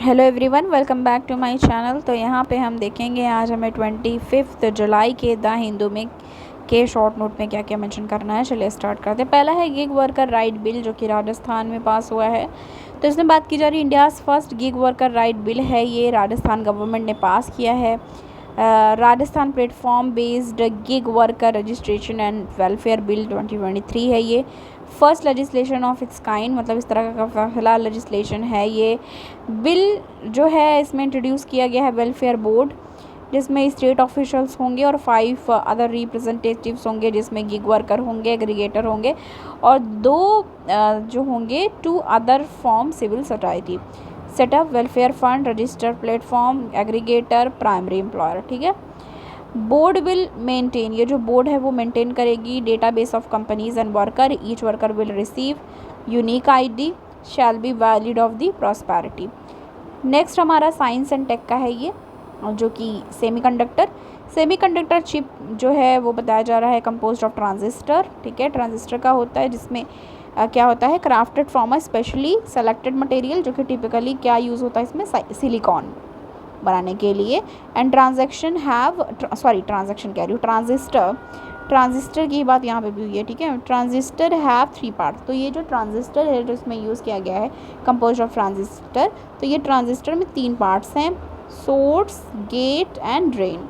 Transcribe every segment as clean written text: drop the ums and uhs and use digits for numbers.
Hello everyone, welcome back to my channel. तो यहाँ पे हम देखेंगे आज हमें 25 जुलाई के द हिंदू में के शॉर्ट नोट में क्या क्या मेंशन करना है। चलिए स्टार्ट करते हैं। पहला है गिग वर्कर राइट बिल, जो कि राजस्थान में पास हुआ है। तो इसमें बात की जा रही है India's first gig worker right bill है, ये राजस्थान गवर्नमेंट ने पास किया है। Rajasthan platform based gig worker registration and welfare bill 2023 है। ये first legislation of its kind, मतलब इस तरह का पहला लेजिस्लेशन है। ये बिल जो है इसमें इंट्रोड्यूस किया गया है वेलफेयर बोर्ड, जिसमें स्टेट ऑफिशियल्स होंगे और 5 अदर रिप्रेजेंटेटिव्स होंगे, जिसमें गिग वर्कर होंगे, एग्रीगेटर होंगे और 2 जो होंगे 2 other form civil society. Setup welfare fund, register platform, aggregator, primary employer. ठीक है। बोर्ड विल मेंटेन, ये जो बोर्ड है वो मेंटेन करेगी database of companies and worker. Each worker will receive unique ID shall be valid of the prosperity. Next हमारा science and take का है ये, जो कि सेमीकंडक्टर चिप जो है वो बताया जा रहा है कंपोज्ड ऑफ ट्रांजिस्टर। ठीक है, ट्रांजिस्टर का होता है जिसमें क्या होता है, crafted from a specially selected material, जो कि टिपिकली क्या यूज़ होता है इसमें, सिलिकॉन बनाने के लिए। एंड ट्रांजैक्शन कह रही हूँ, ट्रांजिस्टर की बात यहाँ पे भी हुई है। ठीक है, ट्रांजिस्टर हैव 3 पार्ट। तो ये जो ट्रांजिस्टर है जो इसमें यूज़ किया गया है कंपोज ऑफ ट्रांजिस्टर, तो ये ट्रांजिस्टर में 3 पार्ट्स हैं, source, gate and drain.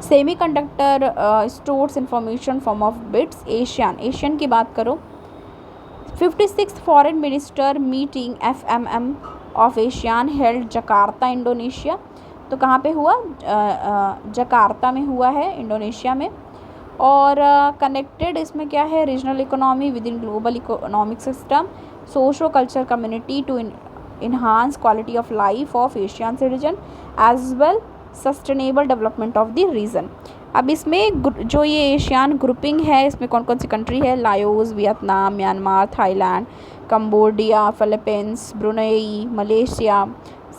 Semiconductor stores information form of bits. ASEAN की बात करो, 56th foreign minister meeting FMM of ASEAN held Jakarta, Indonesia. तो कहाँ पे हुआ, जकार्ता में हुआ है, इंडोनेशिया में। और कनेक्टेड इसमें क्या है, regional economy within global economic system, socio culture community to enhance quality of life of ASEAN citizen as well sustainable development of the region. अब इसमें जो ये एशियान ग्रुपिंग है, इसमें कौन कौन सी कंट्री है, Laos, Vietnam, Myanmar, Thailand, Cambodia, Philippines, Brunei, Malaysia,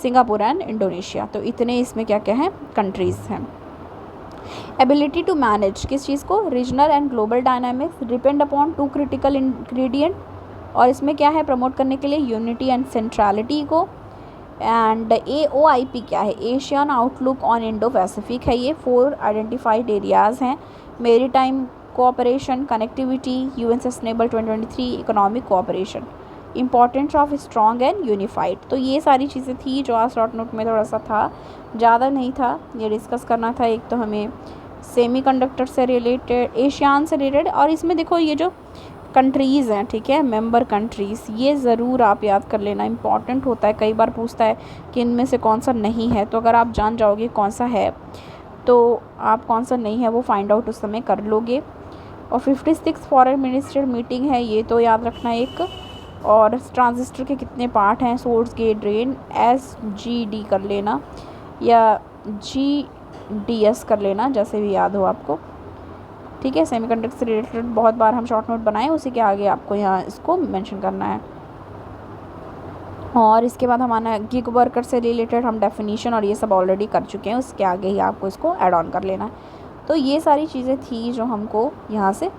Singapore and Indonesia. तो इतने इसमें क्या क्या हैं, कंट्रीज़ हैं। एबिलिटी टू मैनेज किस चीज़ को, regional and global dynamics depend upon 2 critical ingredient. और इसमें क्या है, प्रमोट करने के लिए यूनिटी एंड सेंट्रलिटी को। एंड AOIP क्या है, Asian outlook on Indo Pacific है। ये 4 आइडेंटिफाइड एरियाज़ हैं, मेरी time cooperation, connectivity, UN sustainable 2023, economic cooperation, importance of strong and unified. तो ये सारी चीज़ें थी जो आज शॉर्ट नोट में थोड़ा सा था, ज़्यादा नहीं था, ये डिस्कस करना था। एक तो हमें सेमीकंडक्टर से रिलेटेड, एशियान से रिलेटेड, और इसमें देखो ये जो कंट्रीज़ हैं, ठीक है, मेंबर कंट्रीज़, ये ज़रूर आप याद कर लेना, इंपॉर्टेंट होता है। कई बार पूछता है कि इनमें से कौन सा नहीं है, तो अगर आप जान जाओगे कौन सा है तो आप कौन सा नहीं है वो फाइंड आउट उस समय कर लोगे। और 56 फॉरेन मिनिस्टर मीटिंग है, ये तो याद रखना एक। और ट्रांजिस्टर के कितने पार्ट हैं, सोर्स, गेट, ड्रेन, SGD कर लेना या GDS कर लेना, जैसे भी याद हो आपको। ठीक है, सेमीकंडक्टर से रिलेटेड बहुत बार हम शॉर्ट नोट बनाए, उसी के आगे आपको यहाँ इसको मेंशन करना है। और इसके बाद हमारा गिग वर्कर से रिलेटेड हम डेफिनीशन और ये सब ऑलरेडी कर चुके हैं, उसके आगे ही आपको इसको ऐड ऑन कर लेना है। तो ये सारी चीज़ें थी जो हमको यहाँ से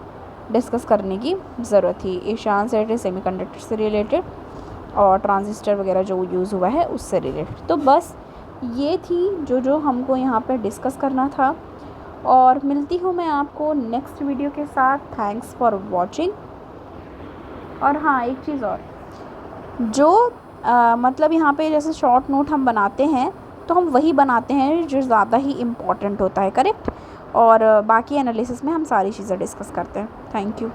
डिस्कस करने की ज़रूरत थी, एशियान से रिलेटेड, सेमीकंडक्टर से रिलेटेड और ट्रांजिस्टर वगैरह जो यूज़ हुआ है उससे रिलेटेड। तो बस ये थी जो हमको यहाँ पर डिस्कस करना था। और मिलती हूँ मैं आपको नेक्स्ट वीडियो के साथ। Thanks for watching. और हाँ, एक चीज़ और, जो मतलब यहाँ पे जैसे शॉर्ट नोट हम बनाते हैं तो हम वही बनाते हैं जो ज़्यादा ही इम्पॉर्टेंट होता है, करेक्ट। और बाकी एनालिसिस में हम सारी चीज़ें डिस्कस करते हैं। Thank you.